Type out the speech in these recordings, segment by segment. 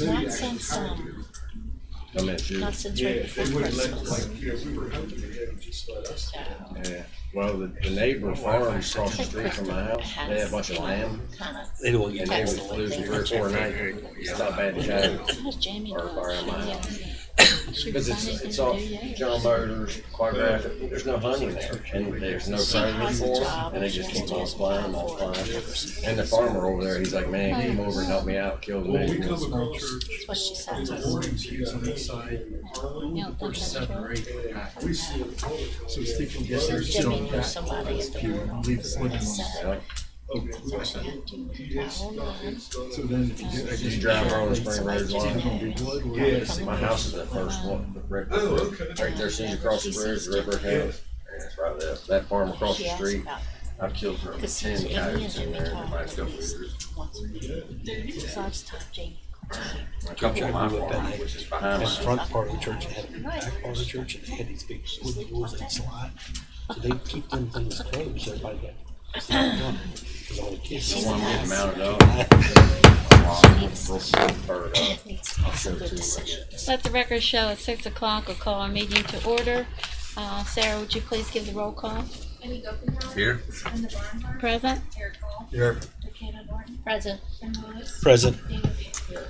Not since, I'm at you. not since right before Christmas. We were hoping to get them just let us. So, Yeah. Well, the neighbor farm across the street from my house, they had a bunch of lamb, kinda, They don't get and they That's was the way losing they 3 or 4 a night. It's not bad to go. how's Jamie Or doing? around my house. She Because decided it's to all do yet. General Motors, Quadratic, there's no hunting there, and there's no trailers for them, and they just keep multiplying, multiplying. And the farmer over there, he's like, man, come over and help me out, kill the Well, we come neighbors. across church, That's what she said. there's a hoarding queues on each side, You don't think that's 7 or true? 8 pack. we see them all the time. So it's thinking get there, sit Jimmy on knew that somebody at the pew, leave the wood in. said, Okay. hold on. So then if you get, I Did you just drive around the Spring Road line? wood or Yes. My house is the first one, the brick. Oh, okay. Right there, as soon as you cross the bridge, the river house. Yeah, it's right there. That farm across the She asked street, about, I've killed for because 10 he's coyotes Indian in and there we in the last talked couple of years. once a week. So I just told Jamie. A couple of my farms, which is behind the my front part of the church, they had the back part of the church, and they had these big wooden doors that slide. So they keep them things closed, so everybody got. Because all the kids. The one getting mounted up. Bird up. Needs to make some good decisions. Let the record show at 6 o'clock, we'll call our meeting to order. Sarah, would you please give the roll call? Eddie Goppenheim. Here. Linda Barnhart. Present? Eric Hall. Here. Dakota Norton. Present. Ken Lewis. Present. David Beard.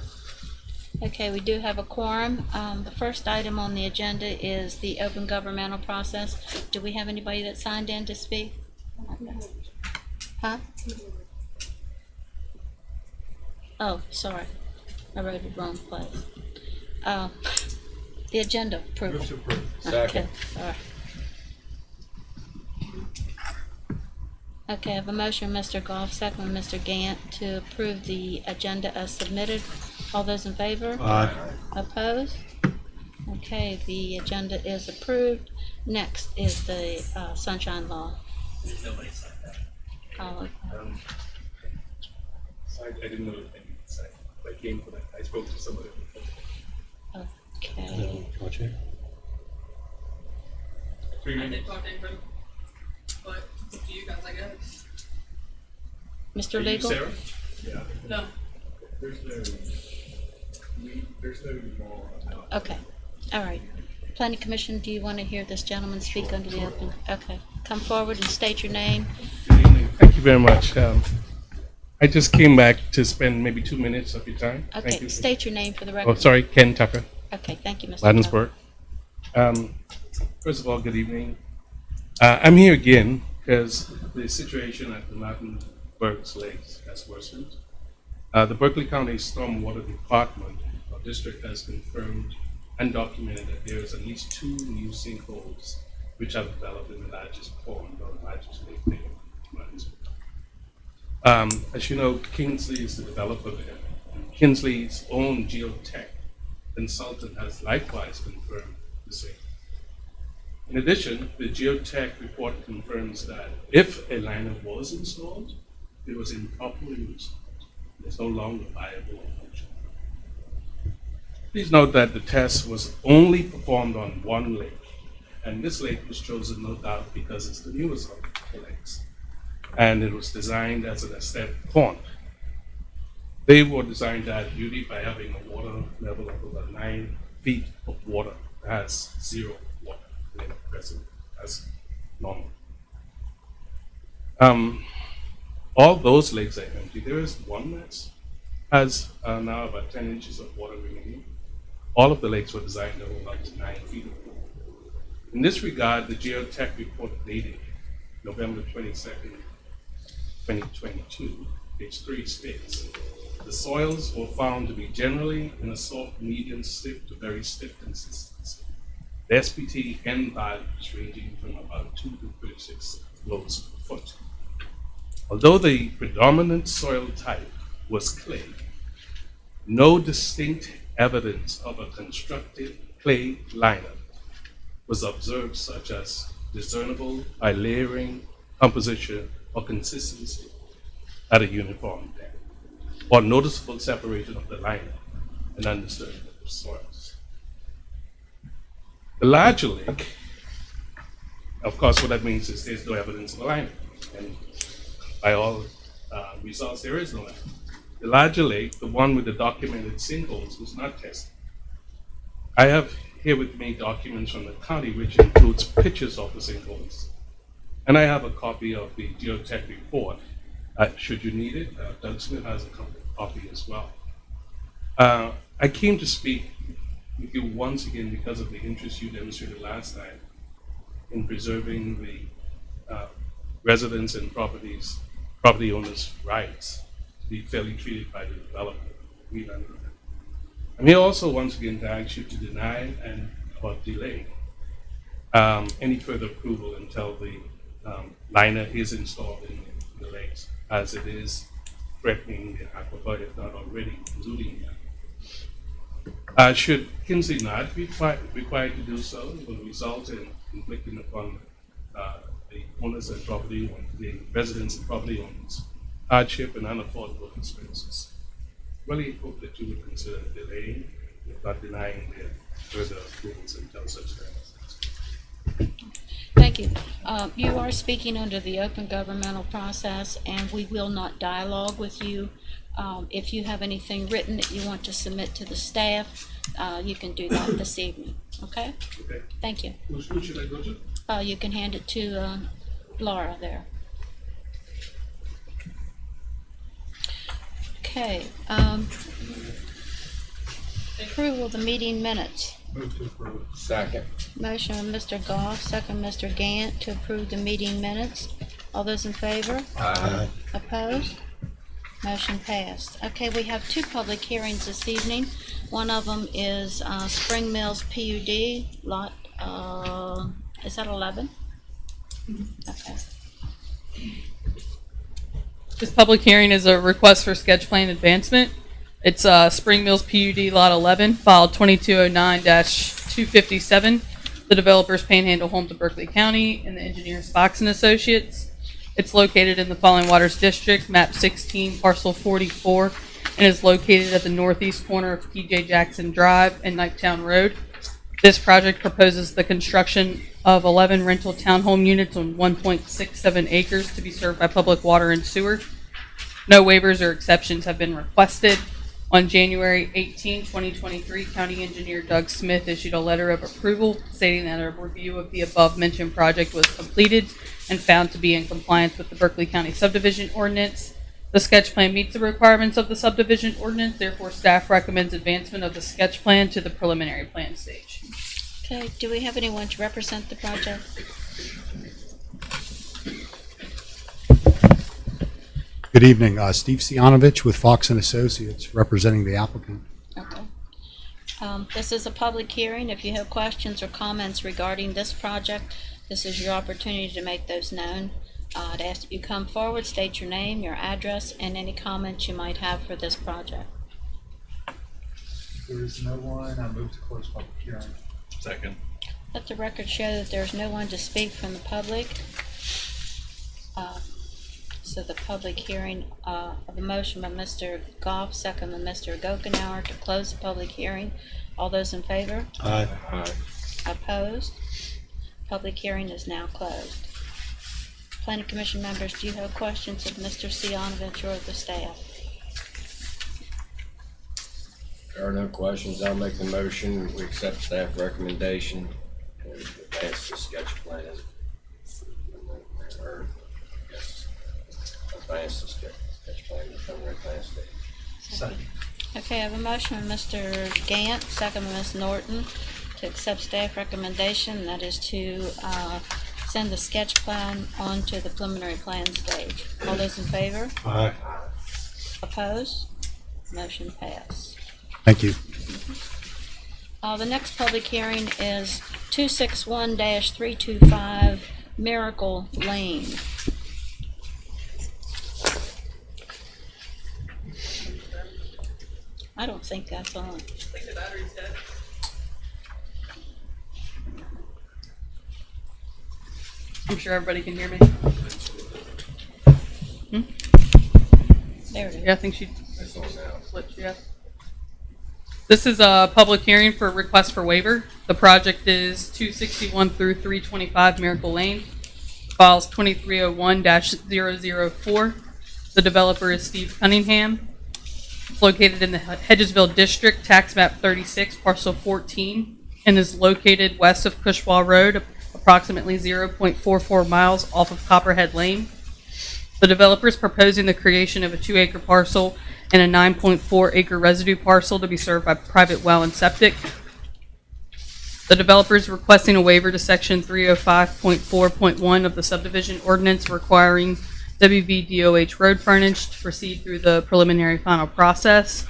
Okay, we do have a quorum. The first item on the agenda is the open governmental process. Do we have anybody that signed in to speak? Huh? Oh, sorry. I wrote it wrong place. The agenda approval. Move to approve. Second. Okay, sorry. Okay, I have a motion, Mr. Goff, second, Mr. Gant, to approve the agenda as submitted. All those in favor? Aye. Opposed? Okay, the agenda is approved. Next is the sunshine law. Oh, I didn't know if I needed to say, but I came for that. I spoke to somebody. okay. Gotcha. I did talk to him, but it's up to you guys, I guess. Mr. Are you Legal? Sarah? Yeah. No. There's no law about. Okay, all right. Planning Commission, do you want to hear this gentleman speak under the open? Okay, come forward and state your name. Good evening. Thank you very much. I just came back to spend maybe 2 minutes of your time. Thank Okay, you. state your name for the Oh, record. sorry, Ken Tucker, Okay, thank you, Mr. Tucker. Ladensburg. First of all, good evening. I'm here again because the situation at the Mountain Berks Lakes has worsened. The Berkeley County Stormwater Department or district has confirmed and documented that there is at least 2 new sinkholes which have developed in the largest pond or largest lake there in Martinsburg. As you know, Kingsley is the developer there. And Kingsley's own geotech consultant has likewise confirmed the same. In addition, the geotech report confirms that if a liner was installed, it was improperly installed. It's no longer viable or functional. Please note that the test was only performed on one lake, and this lake was chosen no doubt because it's the newest of the lakes, and it was designed as an aesthetic pond. They were designed to add beauty by having a water level of about 9 feet of water. It has 0 water in it present as normal. All those lakes are empty. There is one that has now about 10 inches of water remaining. All of the lakes were designed to hold up to 9 feet of water. In this regard, the geotech report dated November 22nd, 2022, page 3 states, the soils were found to be generally in a soft, medium, stiff to very stiff consistency. The SPT N values ranging from about 2 to 36 loads per foot. Although the predominant soil type was clay, no distinct evidence of a constructed clay liner was observed, such as discernible by layering, composition, or consistency at a uniform depth, or noticeable separation of the liner and undisturbed soils. The larger lake, of course, what that means is there's no evidence of a liner, and by all results, there is no evidence. The larger lake, the one with the documented sinkholes, was not tested. I have here with me documents from the county which includes pictures of the sinkholes. And I have a copy of the geotech report. Should you need it, Doug Smith has a copy as well. I came to speak with you once again because of the interest you demonstrated last time in preserving the residents and property owners' rights to be fairly treated by the developer. I'm here also once again to ask you to deny and or delay any further approval until the liner is installed in the lakes, as it is threatening the aquifer, if not already polluting them. Should Kinsley not be required to do so, it will result in inflicting upon the owners and the residents and property owners hardship and unaffordable expenses. Really hope that you would consider delaying, if not denying, their further approvals until such time. Thank you. You are speaking under the open governmental process, and we will not dialogue with you. If you have anything written that you want to submit to the staff, you can do that this evening, okay? Okay. Thank you. Who should I go to? You can hand it to Laura there. Okay. Approval of the meeting minutes. Move to approve. Second. Motion of Mr. Goff, second Mr. Gant to approve the meeting minutes. All those in favor? Aye. Opposed? Motion passed. Okay, we have two public hearings this evening. One of them is Spring Mills PUD, lot, is that 11? Okay. This public hearing is a request for sketch plan advancement. It's Spring Mills PUD Lot 11, filed 2209-257. The developer's Panhandle Homes of Berkeley County and the engineers Fox and Associates. It's located in the Falling Waters District, map 16, parcel 44, and is located at the northeast corner of P.J. Jackson Drive and Knighttown Road. This project proposes the construction of 11 rental townhome units on 1.67 acres to be served by public water and sewer. No waivers or exceptions have been requested. On January 18, 2023, County Engineer Doug Smith issued a letter of approval stating that a review of the above-mentioned project was completed and found to be in compliance with the Berkeley County subdivision ordinance. The sketch plan meets the requirements of the subdivision ordinance, therefore staff recommends advancement of the sketch plan to the preliminary plan stage. Okay, do we have anyone to represent the project? Good evening, Steve Sianovich with Fox and Associates, representing the applicant. Okay. This is a public hearing. If you have questions or comments regarding this project, this is your opportunity to make those known. I'd ask that you come forward, state your name, your address, and any comments you might have for this project. There is no one. I move to close public hearing. Second. Let the record show that there's no one to speak from the public. So the public hearing of the motion by Mr. Goff, second by Mr. Gokenhour to close the public hearing. All those in favor? Aye. Aye. Opposed? Public hearing is now closed. Planning Commission members, do you have questions of Mr. Sianovich or the staff? There are no questions. I'll make the motion. We accept staff recommendation and advance the sketch plan. Or, yes, advance the sketch plan to the preliminary plan stage. Second. Okay, I have a motion by Mr. Gant, second by Ms. Norton, to accept staff recommendation, and that is to send the sketch plan on to the preliminary plan stage. All those in favor? Aye. Opposed? Motion passed. Thank you. The next public hearing is 261-325 Miracle Lane. I don't think that's on. I think the battery's dead. I'm sure everybody can hear me. There it is. Yeah, I think she That's on now. switched, yeah. This is a public hearing for request for waiver. The project is 261 through 325 Miracle Lane. Files 2301-004. The developer is Steve Cunningham. It's located in the Hedgesville District, tax map 36, parcel 14, and is located west of Cushwa Road, approximately 0.44 miles off of Copperhead Lane. The developer is proposing the creation of a 2-acre parcel and a 9.4-acre residue parcel to be served by private well and septic. The developer is requesting a waiver to section 305.4.1 of the subdivision ordinance requiring WVDOH road frontage to proceed through the preliminary final process.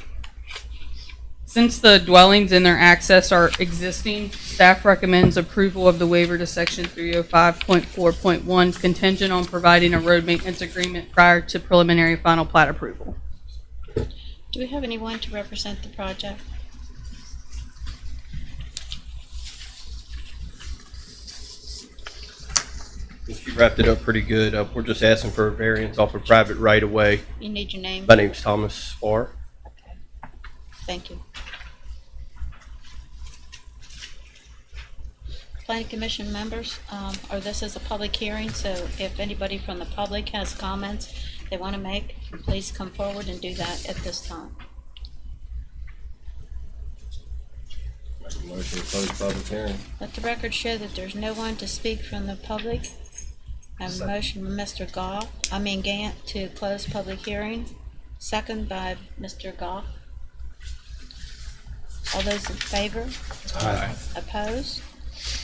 Since the dwellings and their access are existing, staff recommends approval of the waiver to section 305.4.1 contingent on providing a road maintenance agreement prior to preliminary final plat approval. Do we have anyone to represent the project? She wrapped it up pretty good. We're just asking for a variance off of private right-of-way. You need your name? My name's Thomas Farr. Thank you. Planning Commission members, or this is a public hearing, so if anybody from the public has comments they want to make, please come forward and do that at this time. Make a motion to close public hearing. Let the record show that there's no one to speak from the public. I have a motion by Mr. Gant to close public hearing. Second by Mr. Goff. All those in favor? Aye. Opposed?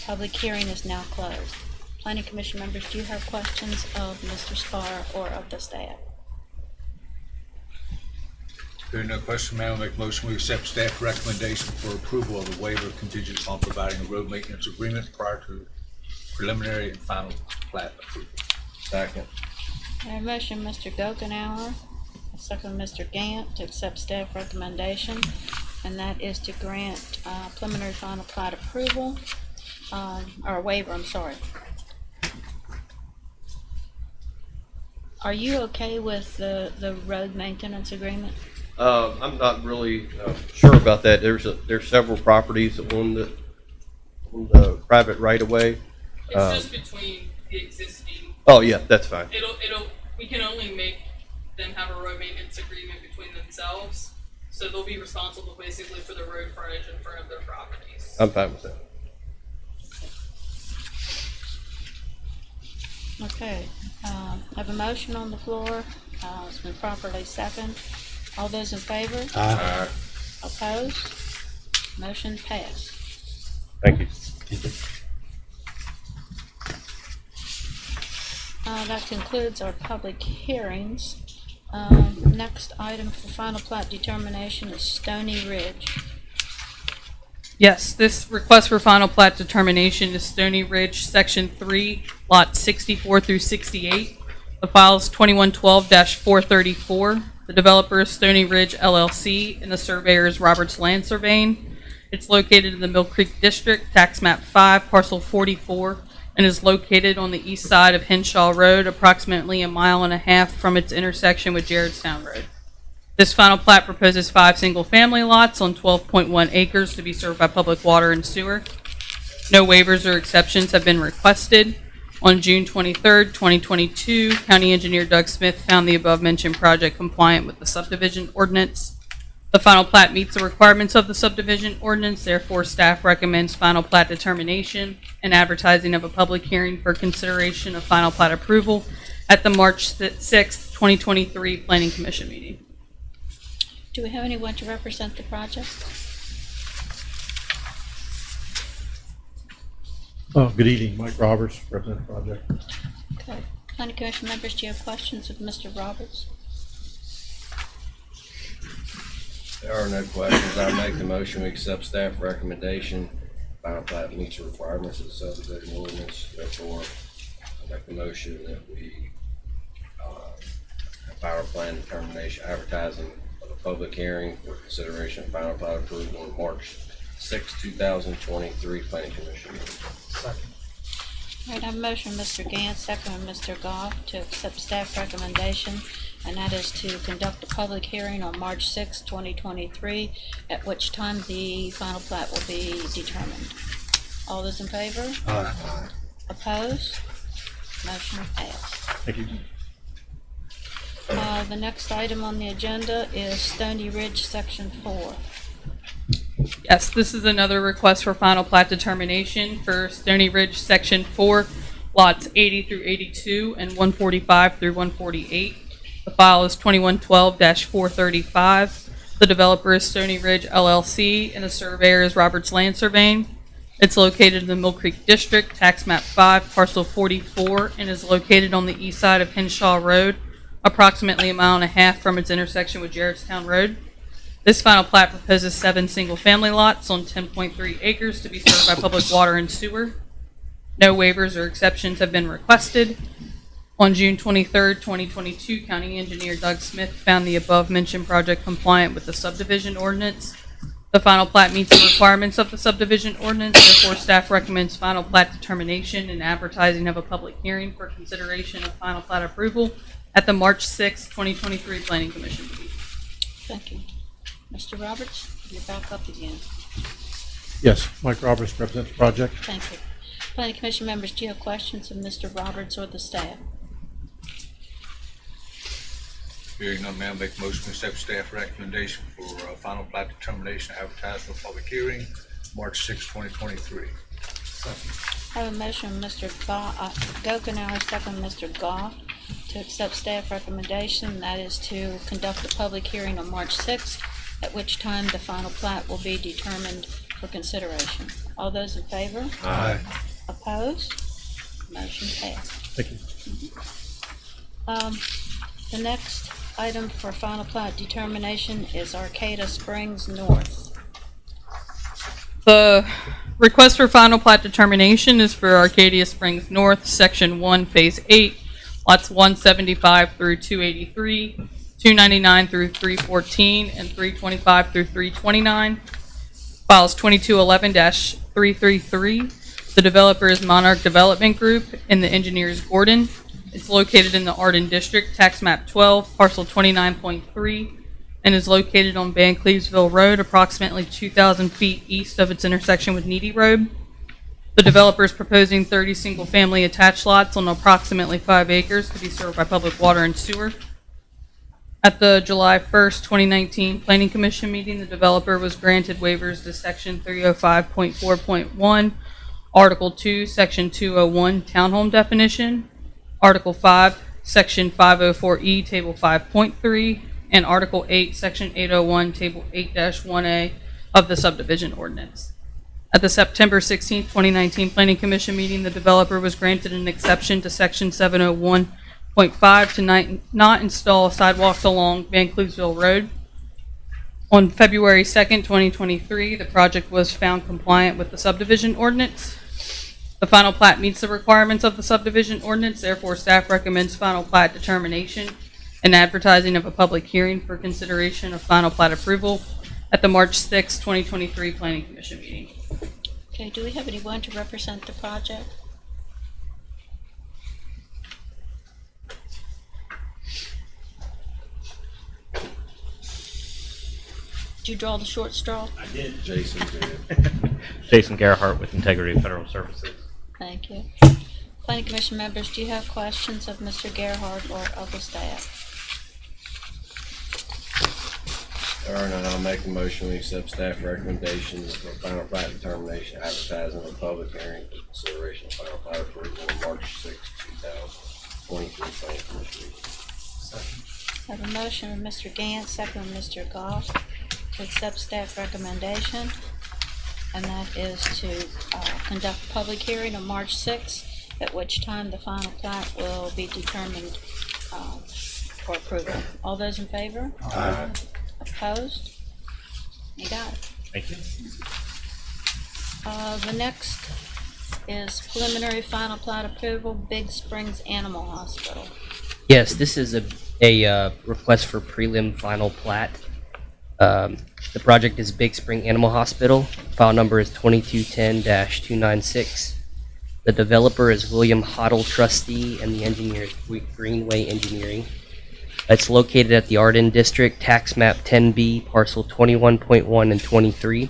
Public hearing is now closed. Planning Commission members, do you have questions of Mr. Spar or of the staff? There are no questions, ma'am. I'll make a motion. We accept staff recommendation for approval of the waiver contingent upon providing a road maintenance agreement prior to preliminary and final plat approval. Second. I have a motion, Mr. Gokenhour, a second, Mr. Gant, to accept staff recommendation, and that is to grant preliminary final plat approval, or waiver, I'm sorry. Are you okay with the road maintenance agreement? I'm not really sure about that. There's several properties on the private right-of-way. It's just between the existing. Oh yeah, that's fine. We can only make them have a road maintenance agreement between themselves, so they'll be responsible basically for the road frontage in front of their properties. I'm fine with that. Okay, I have a motion on the floor. It's been properly seconded. All those in favor? Aye. Opposed? Motion passed. Thank you. That concludes our public hearings. Next item for final plat determination is Stony Ridge. Yes, this request for final plat determination is Stony Ridge, Section 3, Lot 64 through 68. The file is 2112-434. The developer is Stony Ridge LLC, and the surveyor is Roberts Land Surveying. It's located in the Mill Creek District, tax map 5, parcel 44, and is located on the east side of Henshaw Road, approximately 1.5 miles from its intersection with Jaredstown Road. This final plat proposes 5 single-family lots on 12.1 acres to be served by public water and sewer. No waivers or exceptions have been requested. On June 23, 2022, County Engineer Doug Smith found the above-mentioned project compliant with the subdivision ordinance. The final plat meets the requirements of the subdivision ordinance, therefore staff recommends final plat determination and advertising of a public hearing for consideration of final plat approval at the March 6, 2023 Planning Commission meeting. Do we have anyone to represent the project? Good evening, Mike Roberts, represent the project. Okay. Planning Commission members, do you have questions of Mr. Roberts? There are no questions. I make the motion, we accept staff recommendation. Final plat meets the requirements of the subdivision ordinance. Therefore, I make the motion that we have power plan determination advertising of a public hearing for consideration of final plat approval on March 6, 2023 Planning Commission meeting. Second. All right, I have a motion, Mr. Gant, second by Mr. Goff, to accept staff recommendation, and that is to conduct a public hearing on March 6, 2023, at which time the final plat will be determined. All those in favor? Aye. Opposed? Motion passed. Thank you. The next item on the agenda is Stony Ridge, Section 4. Yes, this is another request for final plat determination for Stony Ridge Section 4, lots 80 through 82 and 145 through 148. The file is 2112-435. The developer is Stony Ridge LLC, and the surveyor is Roberts Land Surveying. It's located in the Mill Creek District, tax map 5, parcel 44, and is located on the east side of Henshaw Road, approximately a mile and a half from its intersection with Jarrettstown Road. This final plat proposes 7 single-family lots on 10.3 acres to be served by public water and sewer. No waivers or exceptions have been requested. On June 23, 2022, County Engineer Doug Smith found the above-mentioned project compliant with the subdivision ordinance. The final plat meets the requirements of the subdivision ordinance, therefore staff recommends final plat determination and advertising of a public hearing for consideration of final plat approval at the March 6, 2023 Planning Commission meeting. Thank you. Mr. Roberts, you're back up again. Yes, Mike Roberts represents the project. Thank you. Planning Commission members, do you have questions of Mr. Roberts or the staff? Hearing none, Mayor, make a motion to accept staff recommendation for final plat determination advertised for public hearing, March 6, 2023. I have a motion from Mr. Gokenhour, second Mr. Goff, to accept staff recommendation, that is to conduct a public hearing on March 6th, at which time the final plat will be determined for consideration. All those in favor? Aye. Opposed? Motion passed. Thank you. The next item for final plat determination is Arcata Springs North. The request for final plat determination is for Arcadia Springs North, Section 1, Phase 8, lots 175 through 283, 299 through 314, and 325 through 329. Files 2211-333. The developer is Monarch Development Group, and the engineer is Gordon. It's located in the Arden District, tax map 12, parcel 29.3, and is located on Van Clevesville Road, approximately 2,000 feet east of its intersection with Needy Road. The developer is proposing 30 single-family attached lots on approximately 5 acres to be served by public water and sewer. At the July 1st, 2019 Planning Commission meeting, the developer was granted waivers to Section 305.4.1, Article 2, Section 201, Townhome Definition, Article 5, Section 504E, Table 5.3, and Article 8, Section 801, Table 8-1A of the subdivision ordinance. At the September 16, 2019 Planning Commission meeting, the developer was granted an exception to Section 701.5 to not install sidewalks along Van Clevesville Road. On February 2nd, 2023, the project was found compliant with the subdivision ordinance. The final plat meets the requirements of the subdivision ordinance, therefore staff recommends final plat determination and advertising of a public hearing for consideration of final plat approval at the March 6, 2023 Planning Commission meeting. Okay, do we have anyone to represent the project? Did you draw the short straw? Jason did. Jason Gerhardt with Integrity Federal Services. Thank you. Planning Commission members, do you have questions of Mr. Gerhardt or of the staff? Aaron and I'll make a motion we accept staff recommendations for final plat determination advertising a public hearing for consideration of final plat approval on March 6, 2023 Planning Commission meeting. I have a motion from Mr. Gantz, second from Mr. Goff, to accept staff recommendation, and that is to conduct a public hearing on March 6th, at which time the final plat will be determined for approval. All those in favor? Aye. Opposed? You got it. Thank you. The next is preliminary final plat approval, Big Springs Animal Hospital. Yes, this is a request for prelim final plat. The project is Big Spring Animal Hospital. File number is 2210-296. The developer is William Hoddle Trustee, and the engineer is Greenway Engineering. It's located at the Arden District, tax map 10B, parcel 21.1 and 23.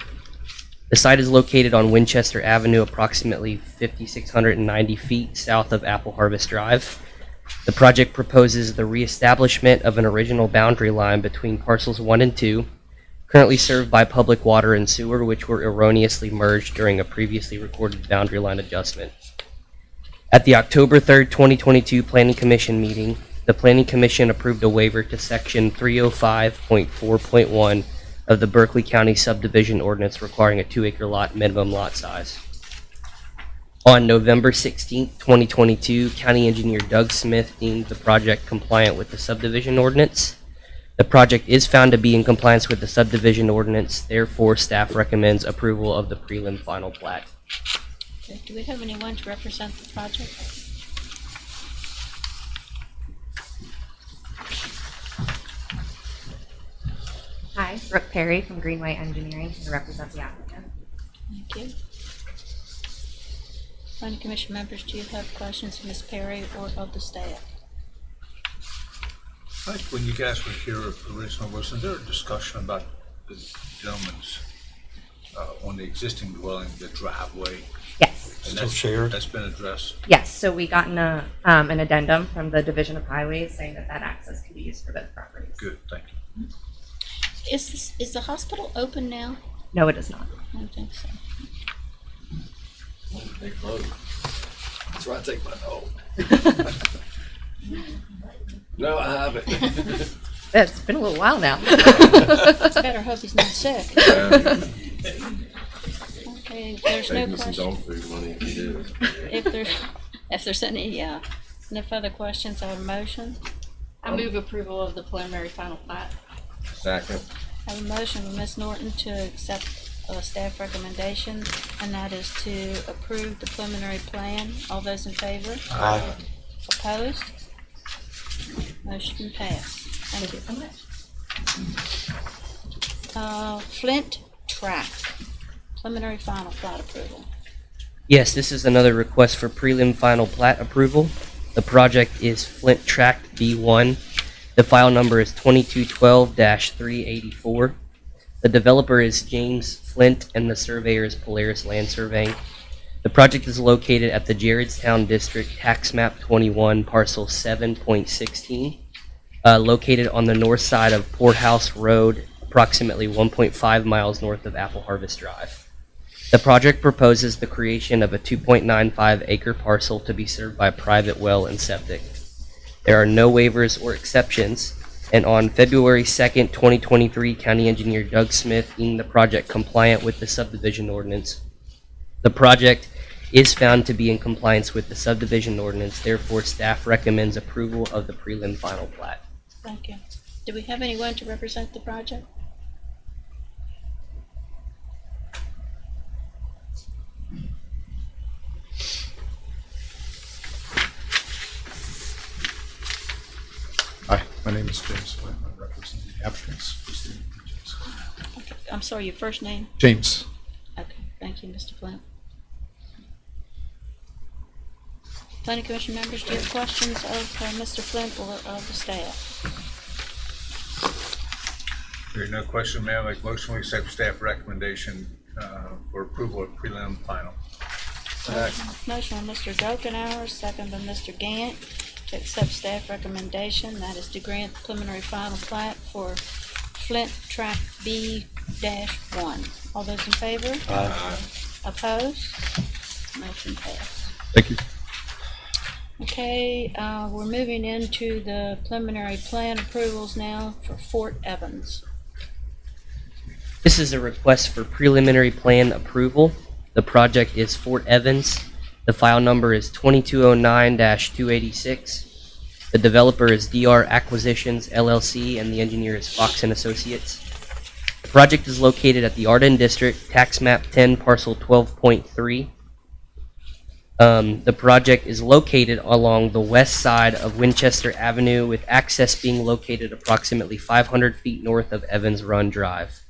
The site is located on Winchester Avenue, approximately 5,690 feet south of Apple Harvest Drive. The project proposes the reestablishment of an original boundary line between parcels 1 and 2, currently served by public water and sewer, which were erroneously merged during a previously recorded boundary line adjustment. At the October 3rd, 2022 Planning Commission meeting, the Planning Commission approved a waiver to Section 305.4.1 of the Berkeley County Subdivision Ordinance requiring a 2-acre lot minimum lot size. On November 16, 2022, County Engineer Doug Smith deemed the project compliant with the subdivision ordinance. The project is found to be in compliance with the subdivision ordinance, therefore staff recommends approval of the prelim final plat. Okay, do we have anyone to represent the project? Hi, Brooke Perry from Greenway Engineering to represent the applicant. Thank you. Planning Commission members, do you have questions of Ms. Perry or of the staff? Like when you guys were here originally, wasn't there a discussion about the gentleman's, on the existing dwelling, the driveway? Yes. And Still shared? that's been addressed? Yes, so we got an addendum from the Division of Highways saying that that access can be used for both properties. Good, thank you. Is the hospital open now? No, it is not. I don't think so. They close. That's where I take my dog. No, I haven't. It's been a little while now. Better hope he's not sick. Okay, if there's no Save me some question, dog food money if you do. if there's any, no further questions, I have a motion. I move approval of the preliminary final plat. Second. I have a motion from Ms. Norton to accept staff recommendation, and that is to approve the preliminary plan. All those in favor? Aye. Opposed? Motion passed. Thank you so much. Flint Track, preliminary final plat approval. Yes, this is another request for prelim final plat approval. The project is Flint Tract B1. The file number is 2212-384. The developer is James Flint and the surveyor is Polaris Land Surveying. The project is located at the Jaredstown District, Tax Map 21, Parcel 7.16, located on the north side of Poorhouse Road, approximately 1.5 miles north of Apple Harvest Drive. The project proposes the creation of a 2.95 acre parcel to be served by private well and septic. There are no waivers or exceptions, and on February 2nd, 2023, County Engineer Doug Smith deemed the project compliant with the subdivision ordinance. The project is found to be in compliance with the subdivision ordinance, therefore staff recommends approval of the prelim final plat. Thank you. Do we have anyone to represent the project? Hi, my name is James Flint. I represent the applicants. Okay. I'm sorry, your first name? James. Okay, thank you, Mr. Flint. Planning Commission members, do you have questions of Mr. Flint or of the staff? Hearing no question, may I make a motion we accept staff recommendation for approval of prelim final? Motion by Mr. Gokenhour, second by Mr. Gant, to accept staff recommendation, that is to grant preliminary final plat for Flint Track B-1. All those in favor? Aye. Opposed? Motion passed. Thank you. Okay, we're moving into the preliminary plan approvals now for Fort Evans. This is a request for preliminary plan approval. The project is Fort Evans. The file number is 2209-286. The developer is DR Acquisitions LLC and the engineer is Fox and Associates. The project is located at the Arden District, Tax Map 10, Parcel 12.3. The project is located along the west side of Winchester Avenue with access being located approximately 500 feet north of Evans Run Drive.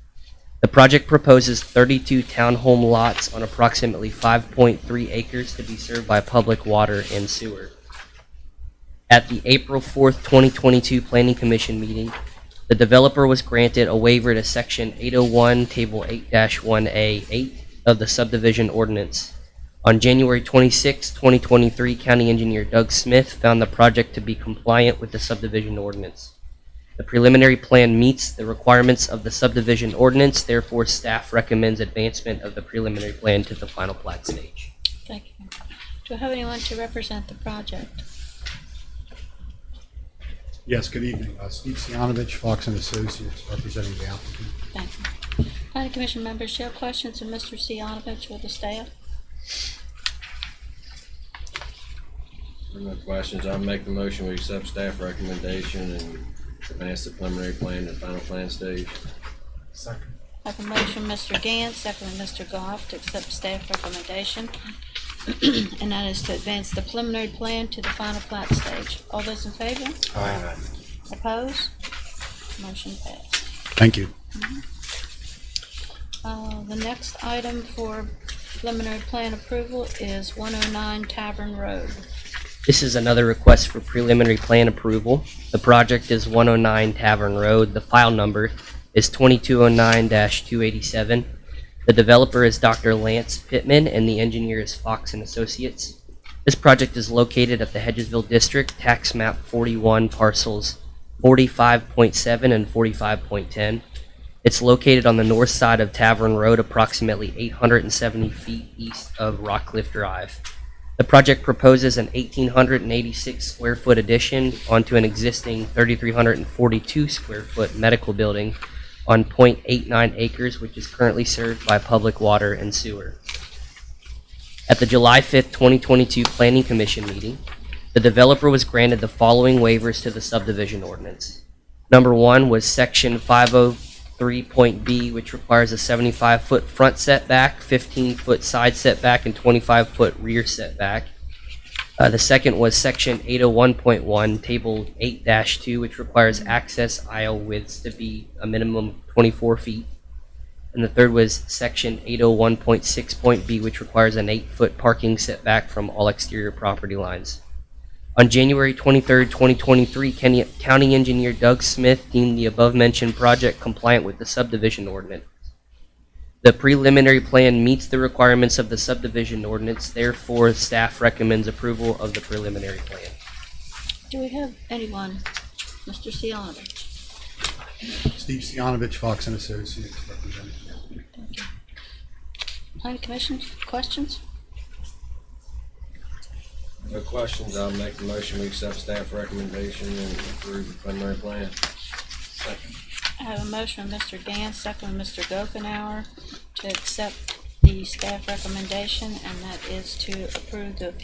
The project proposes 32 townhome lots on approximately 5.3 acres to be served by public water and sewer. At the April 4th, 2022 Planning Commission meeting, the developer was granted a waiver to Section 801, Table 8-1A8 of the subdivision ordinance. On January 26, 2023, County Engineer Doug Smith found the project to be compliant with the subdivision ordinance. The preliminary plan meets the requirements of the subdivision ordinance, therefore staff recommends advancement of the preliminary plan to the final plat stage. Thank you. Do I have anyone to represent the project? Yes, good evening. Steve Sianovich, Fox and Associates, representing the applicant. Thank you. Planning Commission members, do you have questions of Mr. Sianovich or the staff? No questions. I'll make the motion. We accept staff recommendation and advance the preliminary plan to final plan stage. Second. I have a motion, Mr. Gantz, second by Mr. Goff, to accept staff recommendation, and that is to advance the preliminary plan to the final plat stage. All those in favor? Aye. Opposed? Motion passed. Thank you. The next item for preliminary plan approval is 109 Tavern Road. This is another request for preliminary plan approval. The project is 109 Tavern Road. The file number is 2209-287. The developer is Dr. Lance Pittman, and the engineer is Fox and Associates. This project is located at the Hedgesville District, tax map 41, parcels 45.7 and 45.10. It's located on the north side of Tavern Road, approximately 870 feet east of Rockcliffe Drive. The project proposes an 1,886 square foot addition onto an existing 3,342 square foot medical building on 0.89 acres, which is currently served by public water and sewer. At the July 5th, 2022 Planning Commission meeting, the developer was granted the following waivers to the subdivision ordinance. Number one was section 503.B, which requires a 75-foot front setback, 15-foot side setback, and 25-foot rear setback. The second was section 801.1, table 8-2, which requires access aisle widths to be a minimum of 24 feet. And the third was section 801.6.B, which requires an 8-foot parking setback from all exterior property lines. On January 23, 2023, County Engineer Doug Smith deemed the above-mentioned project compliant with the subdivision ordinance. The preliminary plan meets the requirements of the subdivision ordinance, therefore staff recommends approval of the preliminary plan. Do we have anyone? Mr. Sianovich? Steve Sianovich, Fox and Associates, representing the applicant. Thank you. Planning Commission, questions? No questions. I'll make the motion. We accept staff recommendation and approve the preliminary plan. Second. I have a motion from Mr. Gantz, second by Mr. Gokenhour, to accept the staff recommendation, and that is to approve the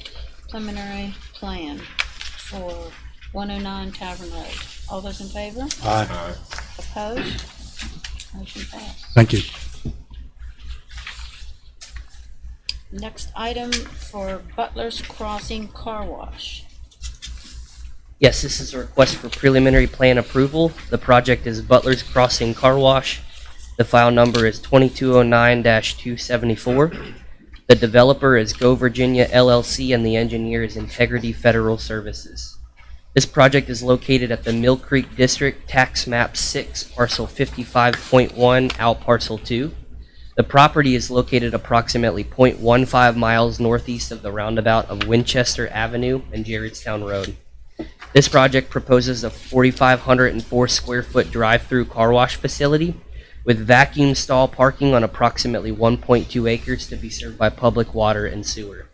preliminary plan for 109 Tavern Road. All those in favor? Aye. Opposed? Motion passed. Thank you. Next item for Butler's Crossing Car Wash. Yes, this is a request for preliminary plan approval. The project is Butler's Crossing Car Wash. The file number is 2209-274. The developer is Go Virginia LLC, and the engineer is Integrity Federal Services. This project is located at the Mill Creek District, tax map 6, parcel 55.1, out parcel 2. The property is located approximately 0.15 miles northeast of the roundabout of Winchester Avenue and Jarrettstown Road. This project proposes a 4,504 square foot drive-through car wash facility with vacuum stall parking on approximately 1.2 acres to be served by public water and sewer.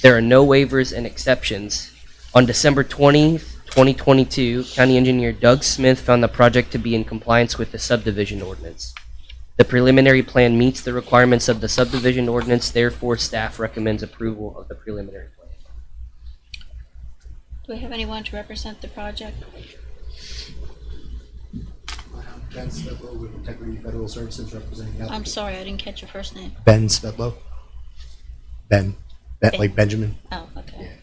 There are no waivers and exceptions. On December 20, 2022, County Engineer Doug Smith found the project to be in compliance with the subdivision ordinance. The preliminary plan meets the requirements of the subdivision ordinance, therefore staff recommends approval of the preliminary plan. Do we have anyone to represent the project? Ben Svedlow with Integrity Federal Services, representing the applicant. I'm sorry, I didn't catch your first name. Ben Svedlow. Ben, like Benjamin. Oh, okay.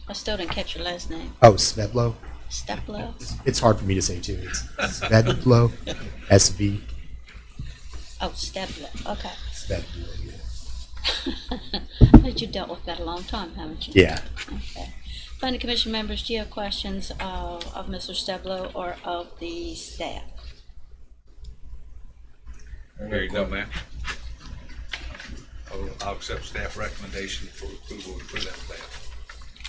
I still didn't catch your last name. Oh, Svedlow. Steplow? It's hard for me to say too. It's Svedlow, SV. Oh, Steplow, okay. Svedlow, yeah. But you dealt with that a long time, haven't you? Yeah. Okay. Planning Commission members, do you have questions of Mr. Steblow or of the staff? There you go, man. I'll accept staff recommendation for approval of prelim plan.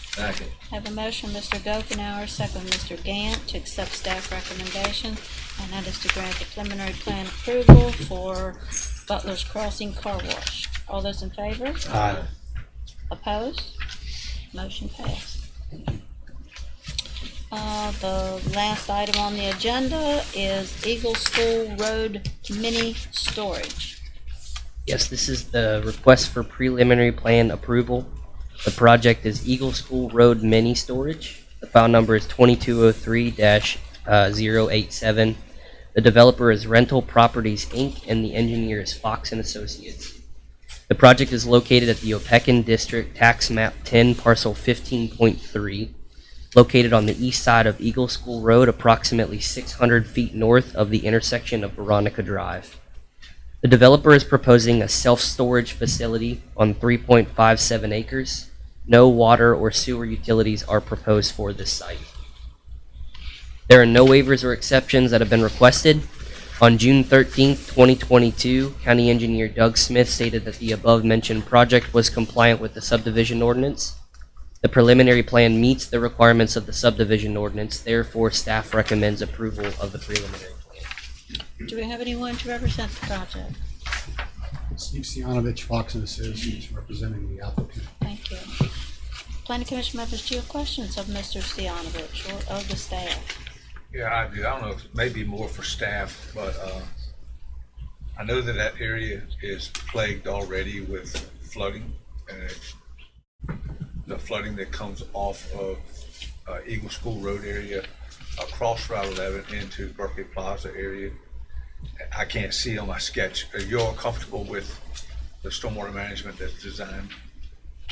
Second. Have a motion, Mr. Gokenhour, second Mr. Gant, to accept staff recommendation, and that is to grant the preliminary plan approval for Butler's Crossing Car Wash. All those in favor? Aye. Opposed? Motion passed. The last item on the agenda is Eagle School Road Mini Storage. Yes, this is the request for preliminary plan approval. The project is Eagle School Road Mini Storage. The file number is 2203-087. The developer is Rental Properties, Inc., and the engineer is Fox and Associates. The project is located at the Opequon District, Tax Map 10, Parcel 15.3, located on the east side of Eagle School Road, approximately 600 feet north of the intersection of Veronica Drive. The developer is proposing a self-storage facility on 3.57 acres. No water or sewer utilities are proposed for this site. There are no waivers or exceptions that have been requested. On June 13th, 2022, County Engineer Doug Smith stated that the above-mentioned project was compliant with the subdivision ordinance. The preliminary plan meets the requirements of the subdivision ordinance, therefore staff recommends approval of the preliminary plan. Do we have anyone to represent the project? Steve Sianovich, Fox and Associates, representing the applicant. Thank you. Planning Commission members, do you have questions of Mr. Stianovich or of the staff? Yeah, I do. I don't know if maybe more for staff, but I know that that area is plagued already with flooding, and the flooding that comes off of Eagle School Road area across Route 11 into Berkeley Plaza area. I can't see on my sketch. Are you all comfortable with the stormwater management that's designed?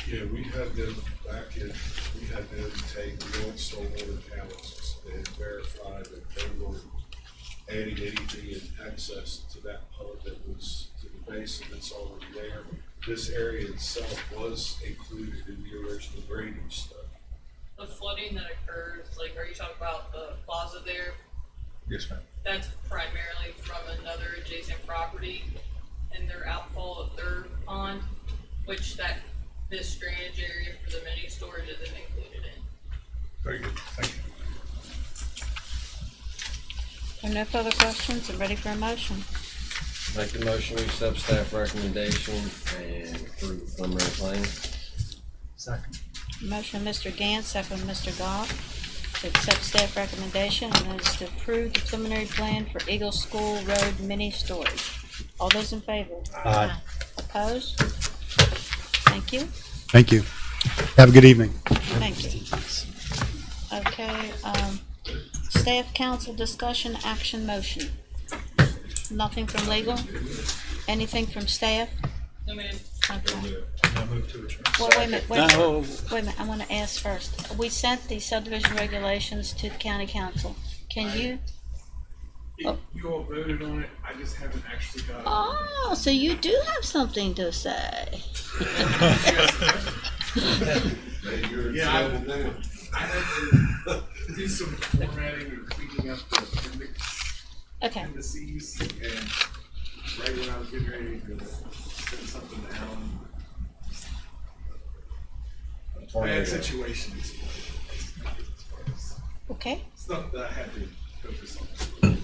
Yeah, we had them take the old stormwater challenges and verify that they weren't adding anything in excess to that pond that was to the basin that's already there. This area itself was included in the original drainage study. The flooding that occurs, like, are you talking about the plaza there? Yes, ma'am. That's primarily from another adjacent property and their outfall of their pond, which this drainage area for the mini storage isn't included in. Very good. Thank you. There are no further questions. I'm ready for a motion. Make the motion, we accept staff recommendation and approve the preliminary plan. Second. Motion, Mr. Gant, second, Mr. Goff, to accept staff recommendation, and that is to approve the preliminary plan for Eagle School Road Mini Storage. All those in favor? Aye. Opposed? Thank you. Thank you. Have a good evening. Thank you. Okay, staff council discussion action motion. Nothing from legal? Anything from staff? No, ma'am. Okay. I move to adjourn. Well, wait a minute, wait a No. minute, wait a minute, I wanna ask first. We sent the subdivision regulations to the county council. Can you? Oh. You all voted on it, I just haven't actually got it. Oh, so you do have something to say. Yeah, I had to do some formatting or cleaning up the Okay, appendices, and right when I was getting ready to send something down, bad situation is okay. stuff that I had to focus on.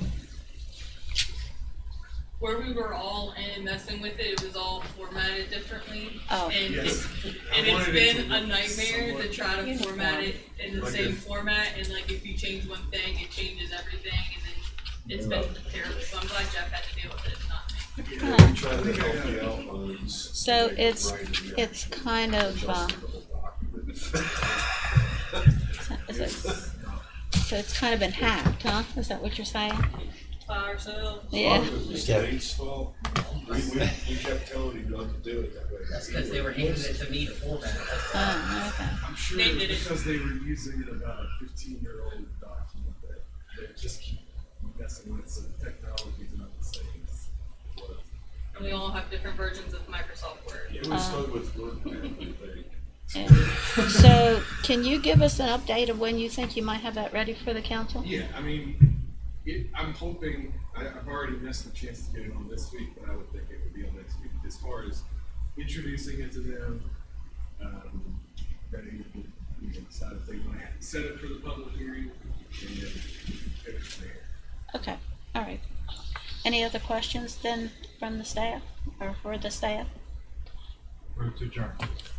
Where we were all in messing with it, it was all formatted differently. Oh. And Yes. it's been a nightmare to try to format it in the Like same this. format, and like if you change one thing, it changes everything, and then it's been terrible. So I'm glad Jeff had to deal with it, not me. Yeah, we tried to help the outlines. So it's kind of, so it's kind of been hacked, huh? Is that what you're saying? By ourselves. Yeah. The state's fault. We kept telling him not to do it that way. That's because they were handing it to me to format. Oh, okay. I'm sure They it's did it. because they were using about a 15-year-old document that they just keep messing with, so the technology's not the same as it was. And we all have different versions of Microsoft Word. Yeah, we started with Word, I think. Yeah. So can you give us an update of when you think you might have that ready for the council? Yeah, I mean, I'm hoping, I've already missed the chance to get it on this week, but I would think it would be on next week. As far as introducing it to them. Ready to, decide if they want to set it for the public hearing and then take it from there. Okay, all right. Any other questions then from the staff or for the staff? Move to adjourn.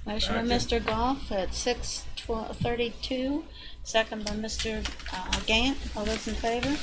Motion by Mr. Goff at 6:32, second by Mr. Gant. All those in favor?